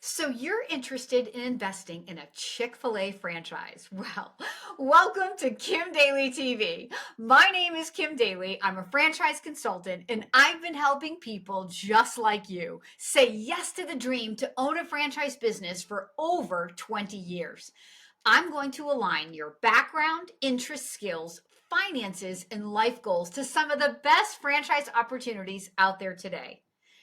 So you're interested in investing in a Chick-fil-A franchise. Well, welcome to Kim Daly TV. My name is Kim Daly. I'm a franchise consultant, and I've been helping people just like you say yes to the dream to own a franchise business for over 20 years. I'm going to align your background, interest, skills, finances, and life goals to some of the best franchise opportunities out there today.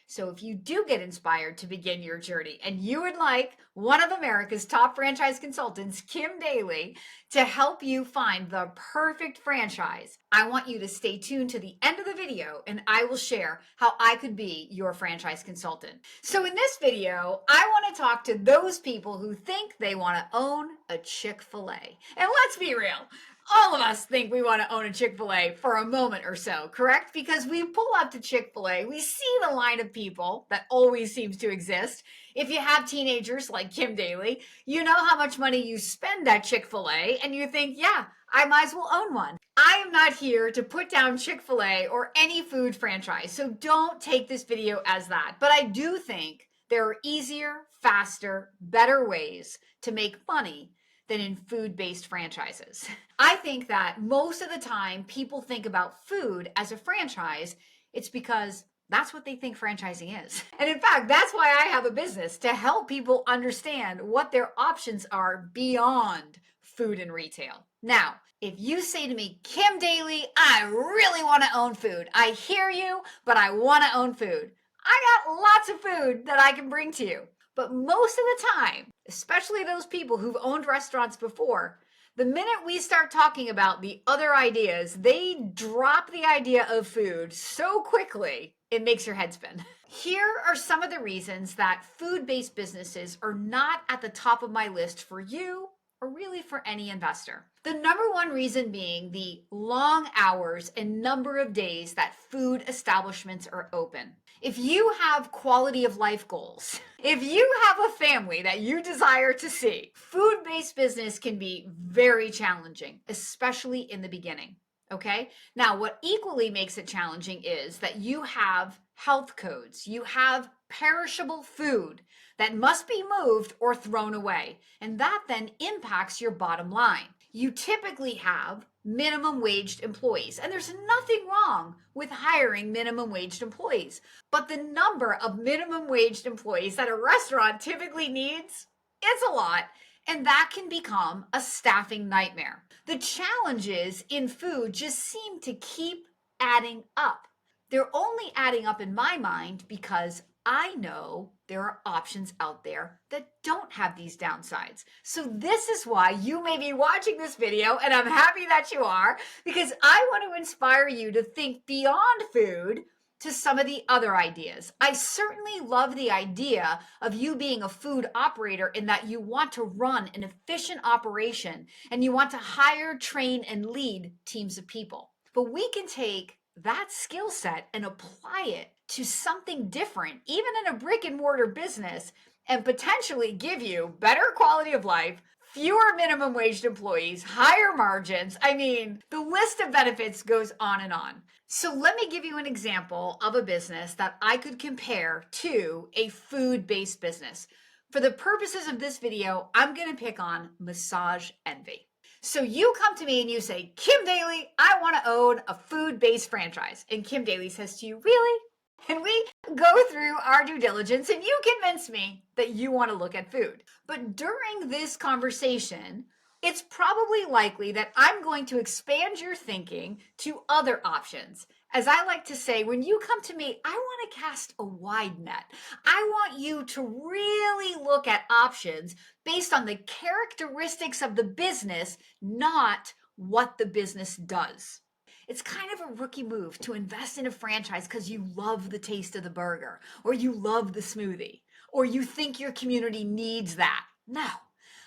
So if you do get inspired to begin your journey and you would like one of America's top franchise consultants, Kim Daly, to help you find the perfect franchise, I want you to stay tuned to the end of the video and I will share how I could be your franchise consultant. So in this video, I want to talk to those people who think they want to own a Chick-fil-A. And let's be real, all of us think we want to own a Chick-fil-A for a moment or so, correct? Because we pull up to Chick-fil-A, we see the line of people that always seems to exist. If you have teenagers like Kim Daly, you know how much money you spend at Chick-fil-A and you think, yeah, I might as well own one. I am not here to put down Chick-fil-A or any food franchise, so don't take this video as that. But I do think there are easier, faster, better ways to make money than in food-based franchises. I think that most of the time people think about food as a franchise, it's because that's what they think franchising is. And in fact, that's why I have a business to help people understand what their options are beyond food and retail. Now, if you say to me, Kim Daly, I really want to own food. I hear you, but I want to own food. I got lots of food that I can bring to you. But most of the time, especially those people who've owned restaurants before, the minute we start talking about the other ideas, they drop the idea of food so quickly, it makes your head spin. Here are some of the reasons that food-based businesses are not at the top of my list for you or really for any investor. The number one reason being the long hours and number of days that food establishments are open. If you have quality of life goals, if you have a family that you desire to see, food-based business can be very challenging, especially in the beginning. Okay. Now, what equally makes it challenging is that you have health codes, you have perishable food that must be moved or thrown away. And that then impacts your bottom line. You typically have minimum waged employees, and there's nothing wrong with hiring minimum waged employees. But the number of minimum waged employees that a restaurant typically needs, it's a lot. And that can become a staffing nightmare. The challenges in food just seem to keep adding up. They're only adding up in my mind because I know there are options out there that don't have these downsides. So this is why you may be watching this video, and I'm happy that you are, because I want to inspire you to think beyond food to some of the other ideas. I certainly love the idea of you being a food operator in that you want to run an efficient operation and you want to hire, train, and lead teams of people. But we can take that skill set and apply it to something different, even in a brick and mortar business, and potentially give you better quality of life, fewer minimum wage employees, higher margins. I mean, the list of benefits goes on and on. So let me give you an example of a business that I could compare to a food-based business. For the purposes of this video, I'm going to pick on Massage Envy. So you come to me and you say, Kim Daly, I want to own a food-based franchise. And Kim Daly says to you, really? And we go through our due diligence and you convince me that you want to look at food. But during this conversation, it's probably likely that I'm going to expand your thinking to other options. As I like to say, when you come to me, I want to cast a wide net. I want you to really look at options based on the characteristics of the business, not what the business does. It's kind of a rookie move to invest in a franchise because you love the taste of the burger, or you love the smoothie, or you think your community needs that. No,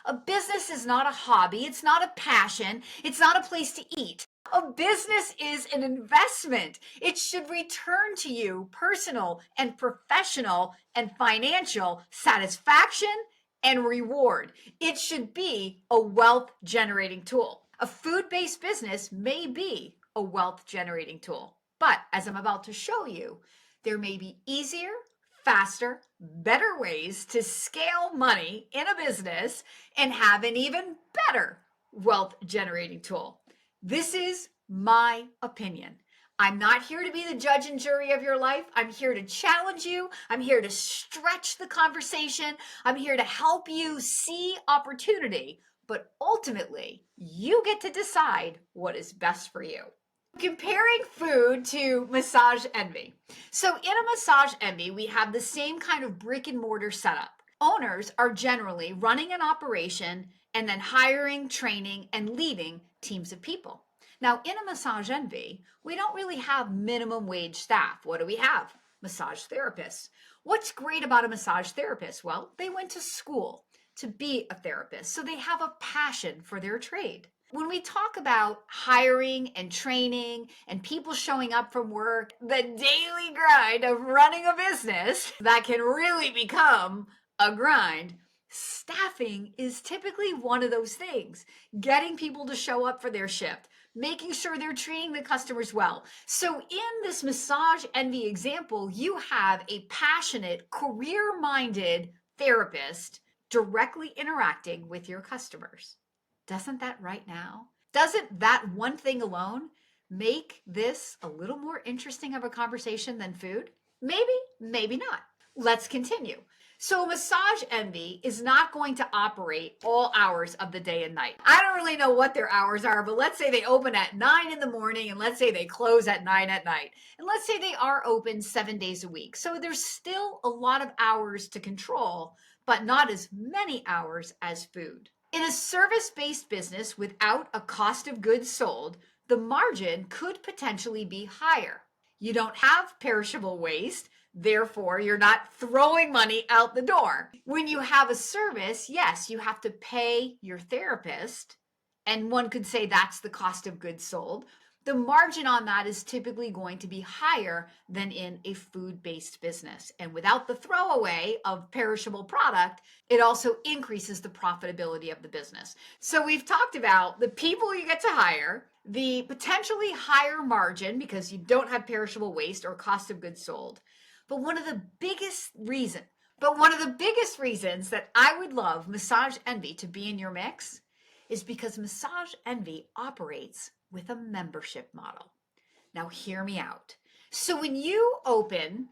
a business is not a hobby. It's not a passion. It's not a place to eat. A business is an investment. It should return to you personal and professional and financial satisfaction and reward. It should be a wealth generating tool. A food-based business may be a wealth generating tool. But as I'm about to show you, there may be easier, faster, better ways to scale money in a business and have an even better wealth generating tool. This is my opinion. I'm not here to be the judge and jury of your life. I'm here to challenge you. I'm here to stretch the conversation. I'm here to help you see opportunity. But ultimately, you get to decide what is best for you. Comparing food to massage envy. So in a massage envy, we have the same kind of brick and mortar setup. Owners are generally running an operation and then hiring, training, and leading teams of people. Now, in a massage envy, we don't really have minimum wage staff. What do we have? Massage therapists. What's great about a massage therapist? Well, they went to school to be a therapist, so they have a passion for their trade. When we talk about hiring and training and people showing up from work, the daily grind of running a business that can really become a grind, staffing is typically one of those things. Getting people to show up for their shift, making sure they're treating the customers well. So in this massage envy example, you have a passionate, career-minded therapist directly interacting with your customers. Doesn't that right now? Doesn't that one thing alone make this a little more interesting of a conversation than food? Maybe, maybe not. Let's continue. So massage envy is not going to operate all hours of the day and night. I don't really know what their hours are, but let's say they open at 9 in the morning and let's say they close at 9 at night. And let's say they are open 7 days a week. So there's still a lot of hours to control, but not as many hours as food. In a service-based business without a cost of goods sold, the margin could potentially be higher. You don't have perishable waste, therefore you're not throwing money out the door. When you have a service, yes, you have to pay your therapist, and one could say that's the cost of goods sold. The margin on that is typically going to be higher than in a food-based business. And without the throwaway of perishable product, it also increases the profitability of the business. So we've talked about the people you get to hire, the potentially higher margin because you don't have perishable waste or cost of goods sold. But one of the biggest reasons that I would love Massage Envy to be in your mix is because Massage Envy operates with a membership model. Now, hear me out. So when you open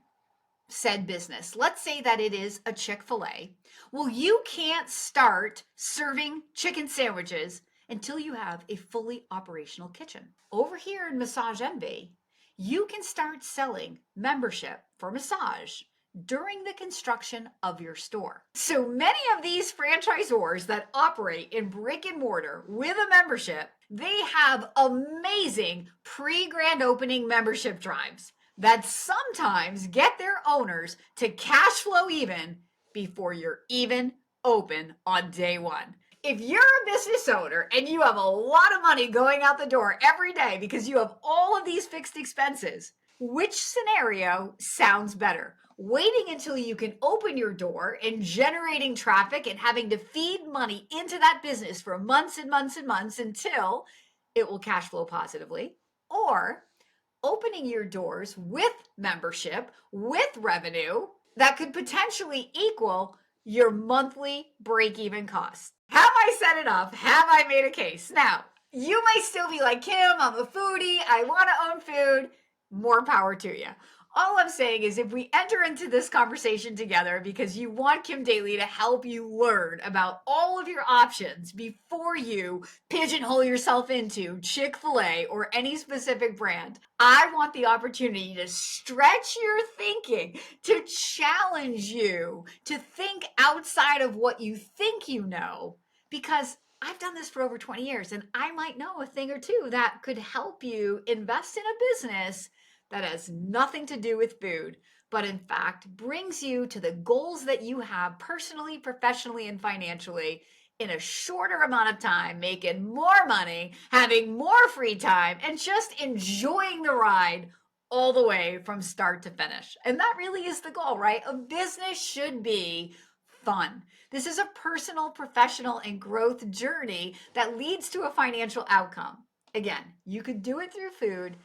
said business, let's say that it is a Chick-Fil-A, well, you can't start serving chicken sandwiches until you have a fully operational kitchen. Over here in Massage Envy, you can start selling membership for massage during the construction of your store. So many of these franchisors that operate in brick and mortar with a membership, they have amazing pre-grand opening membership drives that sometimes get their owners to cash flow even before you're even open on day one. If you're a business owner and you have a lot of money going out the door every day because you have all of these fixed expenses, which scenario sounds better? Waiting until you can open your door and generating traffic and having to feed money into that business for months and months and months until it will cash flow positively, or opening your doors with membership, with revenue that could potentially equal your monthly break-even costs. Have I set it up? Have I made a case? Now, you may still be like, Kim, I'm a foodie. I want to own food. More power to you. All I'm saying is if we enter into this conversation together because you want Kim Daly to help you learn about all of your options before you pigeonhole yourself into Chick-fil-A or any specific brand, I want the opportunity to stretch your thinking, to challenge you, to think outside of what you think you know, because I've done this for over 20 years and I might know a thing or two that could help you invest in a business that has nothing to do with food, but in fact brings you to the goals that you have personally, professionally, and financially in a shorter amount of time, making more money, having more free time, and just enjoying the ride all the way from start to finish. And that really is the goal, right? A business should be fun. This is a personal, professional, and growth journey that leads to a financial outcome. Again, you could do it through food.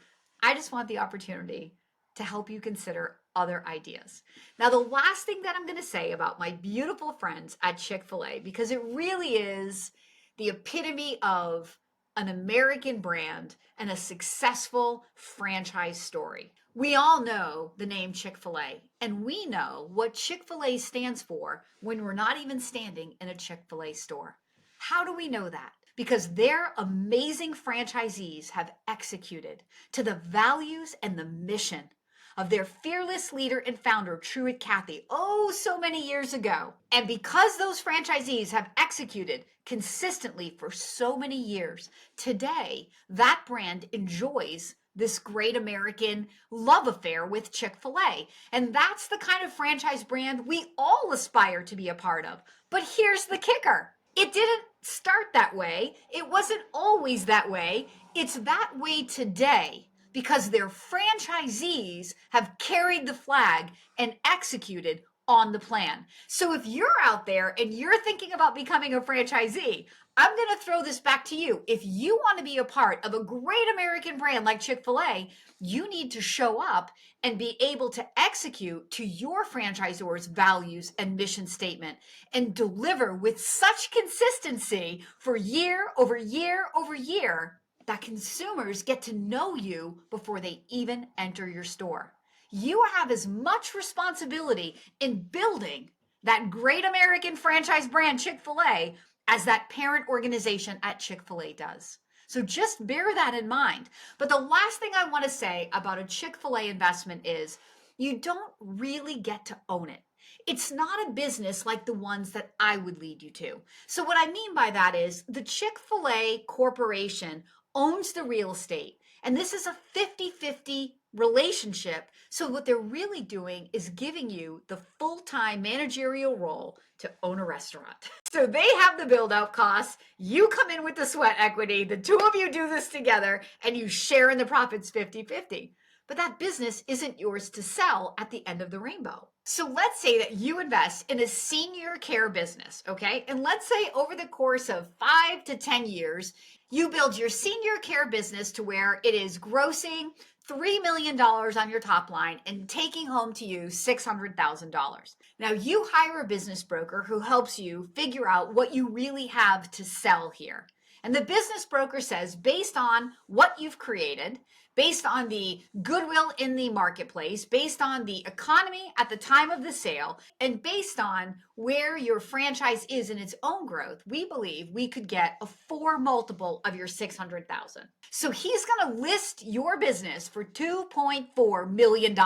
I just want the opportunity to help you consider other ideas. Now, the last thing that I'm going to say about my beautiful friends at Chick-fil-A, because it really is the epitome of an American brand and a successful franchise story. We all know the name Chick-fil-A, and we know what Chick-fil-A stands for when we're not even standing in a Chick-fil-A store. How do we know that? Because their amazing franchisees have executed to the values and the mission of their fearless leader and founder, Truett Cathy, oh, so many years ago. And because those franchisees have executed consistently for so many years, today that brand enjoys this great American love affair with Chick-fil-A. And that's the kind of franchise brand we all aspire to be a part of. But here's the kicker. It didn't start that way. It wasn't always that way. It's that way today because their franchisees have carried the flag and executed on the plan. So if you're out there and you're thinking about becoming a franchisee, I'm going to throw this back to you. If you want to be a part of a great American brand like Chick-fil-A, you need to show up and be able to execute to your franchisor's values and mission statement and deliver with such consistency for year over year over year that consumers get to know you before they even enter your store. You have as much responsibility in building that great American franchise brand Chick-fil-A as that parent organization at Chick-fil-A does. So just bear that in mind. But the last thing I want to say about a Chick-fil-A investment is you don't really get to own it. It's not a business like the ones that I would lead you to. So what I mean by that is the Chick-fil-A Corporation owns the real estate. And this is a 50-50 relationship. So what they're really doing is giving you the full-time managerial role to own a restaurant. So they have the build-out costs. You come in with the sweat equity. The two of you do this together and you share in the profits 50-50. But that business isn't yours to sell at the end of the rainbow. So let's say that you invest in a senior care business, okay? And let's say over the course of 5 to 10 years, you build your senior care business to where it is grossing $3 million on your top line and taking home to you $600,000. Now you hire a business broker who helps you figure out what you really have to sell here. And the business broker says, based on what you've created, based on the goodwill in the marketplace, based on the economy at the time of the sale, and based on where your franchise is in its own growth, we believe we could get a 4 multiple of your $600,000. So he's going to list your business for $2.4 million.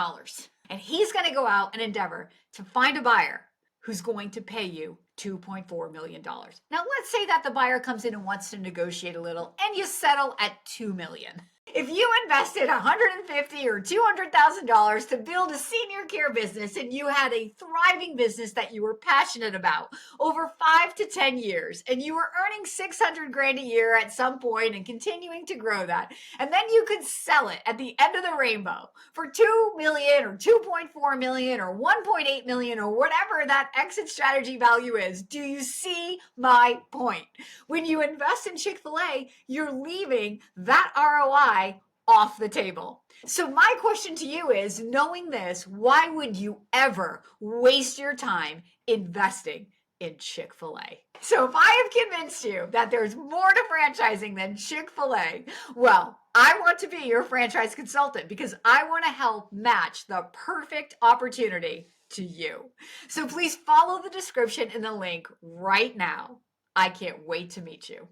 And he's going to go out and endeavor to find a buyer who's going to pay you $2.4 million. Now, let's say that the buyer comes in and wants to negotiate a little and you settle at $2 million. If you invested $150,000 or $200,000 to build a senior care business and you had a thriving business that you were passionate about over 5 to 10 years and you were earning $600,000 a year at some point and continuing to grow that, and then you could sell it at the end of the rainbow for $2 million or $2.4 million or $1.8 million or whatever that exit strategy value is, do you see my point? When you invest in Chick-fil-A, you're leaving that ROI off the table. So my question to you is, knowing this, why would you ever waste your time investing in Chick-fil-A? So if I have convinced you that there's more to franchising than Chick-fil-A, well, I want to be your franchise consultant because I want to help match the perfect opportunity to you. So please follow the description in the link right now. I can't wait to meet you.